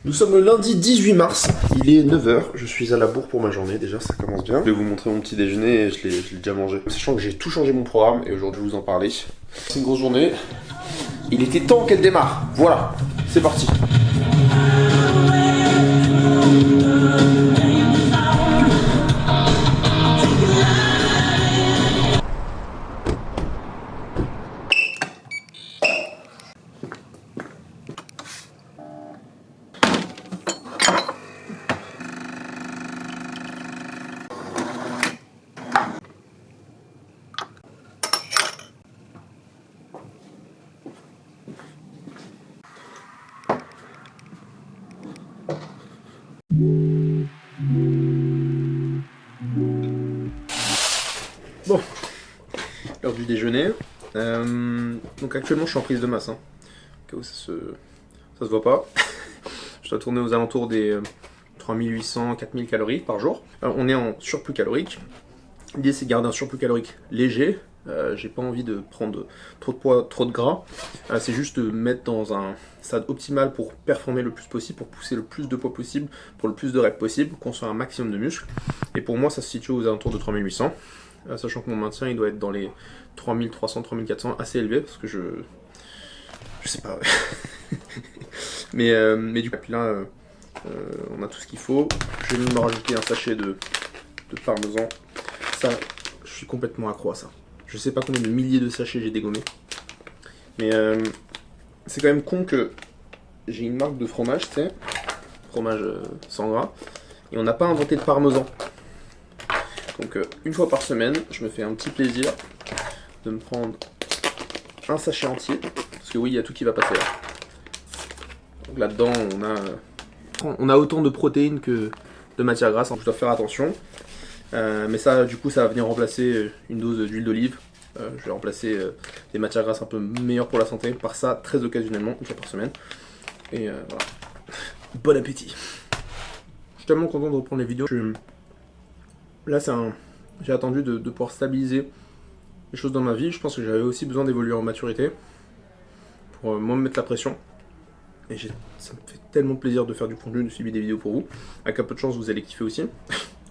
Nous sommes le lundi 18 mars, il est 9 h, je suis à la bourre pour ma journée, déjà ça commence bien. Je vais vous montrer mon petit déjeuner et je l'ai déjà mangé. Sachant que j'ai tout changé mon programme et aujourd'hui je vais vous en parler. C'est une grosse journée, il était temps qu'elle démarre, voilà, c'est parti. Bon, l'heure du déjeuner. Donc actuellement je suis en prise de masse, hein. Au cas où ça se voit pas. Je dois tourner aux alentours des 3800-4000 calories par jour. Alors, on est en surplus calorique. L'idée c'est de garder un surplus calorique léger. J'ai pas envie de prendre trop de poids, trop de gras. C'est juste de mettre dans un stade optimal pour performer le plus possible, pour pousser le plus de poids possible, pour le plus de reps possible, construire un maximum de muscles. Et pour moi ça se situe aux alentours de 3800. Sachant que mon maintien il doit être dans les 3300-3400, assez élevé parce que je sais pas. mais du coup là on a tout ce qu'il faut. Je vais même me rajouter un sachet de parmesan. Ça, je suis complètement accro à ça. Je sais pas combien de milliers de sachets j'ai dégommé. Mais c'est quand même con que j'ai une marque de fromage, tu sais, fromage sans gras, et on n'a pas inventé de parmesan. Donc une fois par semaine, je me fais un petit plaisir de me prendre un sachet entier, parce que oui, il y a tout qui va passer là. Donc là-dedans, on a autant de protéines que de matières grasses, je dois faire attention. Mais ça, du coup, ça va venir remplacer une dose d'huile d'olive. Je vais remplacer des matières grasses un peu meilleures pour la santé par ça, très occasionnellement, une fois par semaine. Et voilà. Bon appétit. Je suis tellement content de reprendre les vidéos. Là, j'ai attendu de pouvoir stabiliser les choses dans ma vie. Je pense que j'avais aussi besoin d'évoluer en maturité pour moins me mettre la pression. Et ça me fait tellement plaisir de faire du contenu, de suivre des vidéos pour vous. Avec un peu de chance, vous allez kiffer aussi.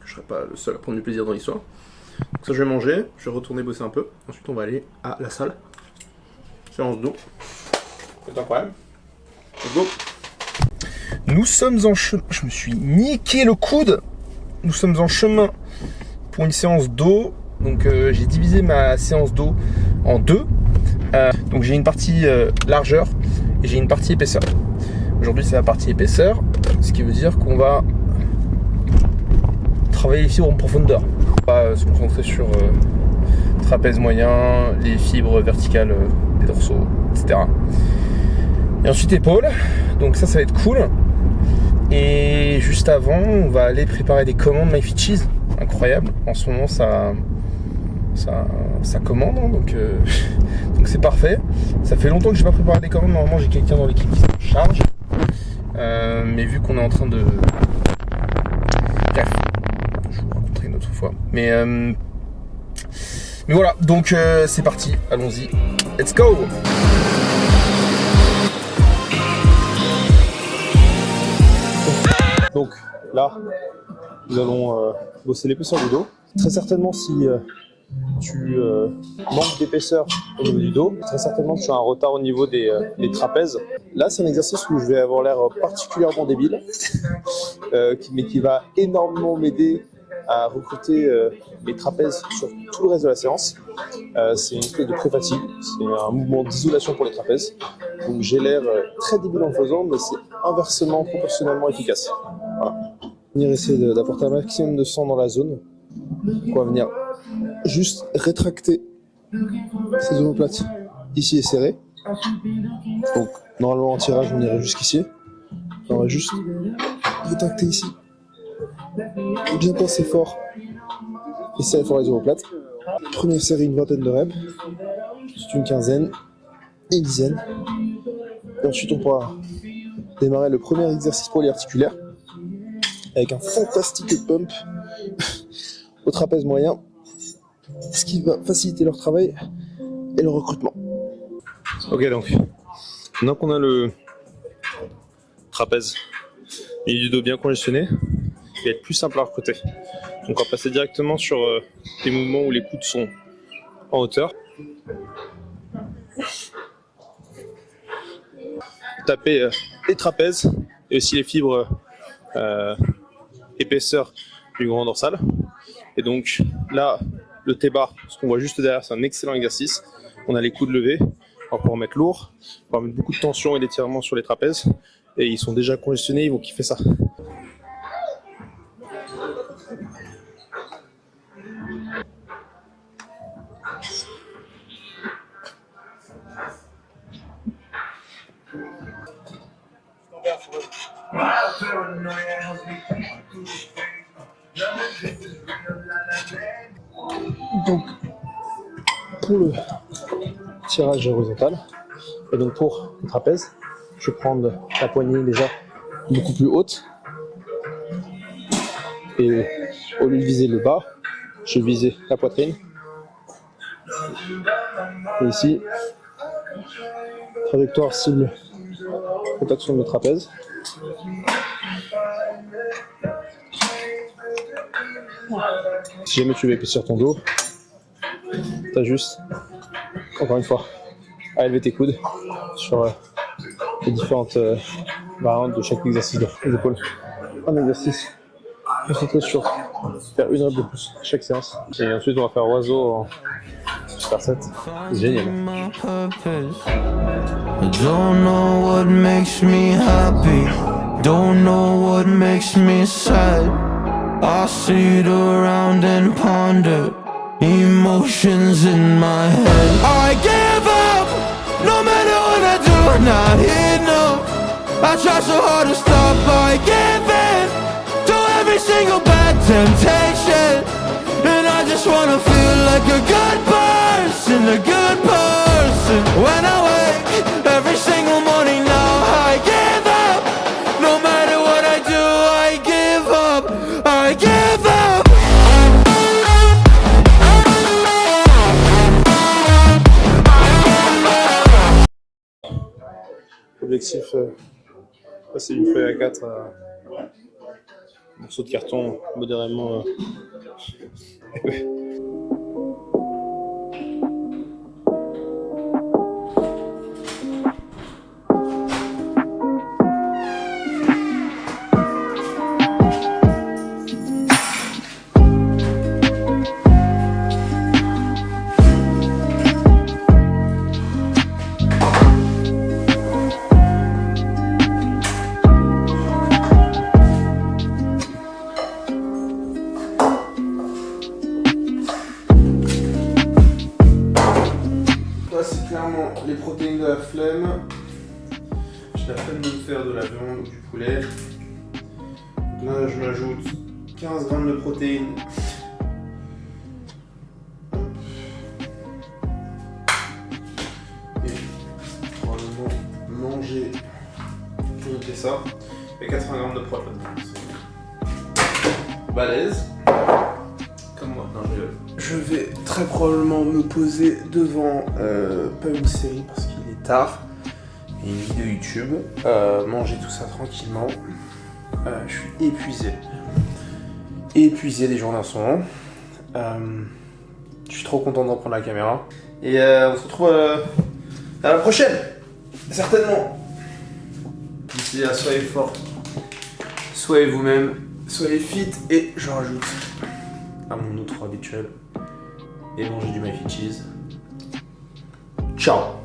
Je serai pas le seul à prendre du plaisir dans l'histoire. Donc ça, je vais manger, je vais retourner bosser un peu. Ensuite, on va aller à la salle. Séance d'eau. C'est incroyable. Let's go. Nous sommes en chemin. Je me suis niqué le coude. Nous sommes en chemin pour une séance d'eau. Donc j'ai divisé ma séance d'eau en deux. Donc j'ai une partie largeur et j'ai une partie épaisseur. Aujourd'hui c'est la partie épaisseur, ce qui veut dire qu'on va travailler les fibres en profondeur. On va se concentrer sur trapèze moyen, les fibres verticales des dorsaux, etc. Et ensuite épaules. Donc ça va être cool. Et juste avant, on va aller préparer des commandes MyFitCheese. Incroyable. En ce moment, ça commande, hein, donc c'est parfait. Ça fait longtemps que j'ai pas préparé des commandes. Normalement, j'ai quelqu'un dans l'équipe qui s'en charge. Mais vu qu'on est en train de... Bref, je vous raconterai une autre fois. Mais voilà, donc c'est parti. Allons-y. Let's go! Donc là, nous allons bosser l'épaisseur du dos. Très certainement, si tu manques d'épaisseur au niveau du dos, très certainement tu as un retard au niveau des trapèzes. Là, c'est un exercice où je vais avoir l'air particulièrement débile, mais qui va énormément m'aider à recruter mes trapèzes sur tout le reste de la séance. C'est une espèce de pré-fatigue, c'est un mouvement d'isolation pour les trapèzes. Donc j'ai l'air très débile en le faisant, mais c'est inversement proportionnellement efficace. Voilà. Venir essayer d'apporter un maximum de sang dans la zone. On va venir juste rétracter ces omoplates ici et serrées. Donc normalement en tirage on irait jusqu'ici. On va juste rétracter ici. Bien pincer fort et serrer fort les omoplates. Première série, une vingtaine de reps. C'est une quinzaine et une dizaine. Et ensuite on pourra démarrer le premier exercice polyarticulaire avec un fantastique pump au trapèze moyen, ce qui va faciliter leur travail et le recrutement. Ok, donc maintenant qu'on a le trapèze milieu du dos bien congestionné, il va être plus simple à recruter. Donc on va passer directement sur des mouvements où les coudes sont en hauteur. Taper les trapèzes et aussi les fibres épaisseur du grand dorsal. Et donc là, le T-bar, ce qu'on voit juste derrière, c'est un excellent exercice. On a les coudes levés, on va pouvoir mettre lourd, on va mettre beaucoup de tension et d'étirement sur les trapèzes. Et ils sont déjà congestionnés, ils vont kiffer ça. Donc, pour le tirage horizontal, et donc pour le trapèze, je vais prendre la poignée déjà beaucoup plus haute. Et au lieu de viser le bas, je vais viser la poitrine. Et ici, trajectoire cible, protection de mes trapèzes. Si jamais tu veux épaissir ton dos, t'as juste, encore une fois, à élever tes coudes sur les différentes variantes de chaque exercice des épaules. Un exercice concentré sur faire une rep de plus chaque séance. Et ensuite on va faire oiseau en super set. C'est génial. Don't know what makes me happy, don't know what makes me sad. I sit around and ponder emotions in my head. I give up, no matter what I do, I'm not enough. I try so hard to stop, I give in to every single bad temptation. And I just wanna feel like a good person, a good person. When I wake every single morning now, I give up. No matter what I do, I give up. I give up. L'objectif, passer d'une feuille A4 à un morceau de carton modérément épais. C'est clairement les protéines de la flemme. J'ai la flemme de me faire de la viande ou du poulet. Donc là, je m'ajoute 15 grammes de protéines. Et probablement manger, je vais noter ça. Et 80 grammes de prot là-dedans. Balèze. Comme moi. Non, je vais très probablement me poser devant pas une série parce qu'il est tard et une vidéo YouTube, manger tout ça tranquillement. Je suis épuisé, les journées en ce moment. Je suis trop content d'en prendre la caméra et on se retrouve à la prochaine, certainement. D'ici là, soyez forts, soyez vous-même, soyez fit et je rajoute à mon outro habituel et manger du My Fit Cheese. Ciao.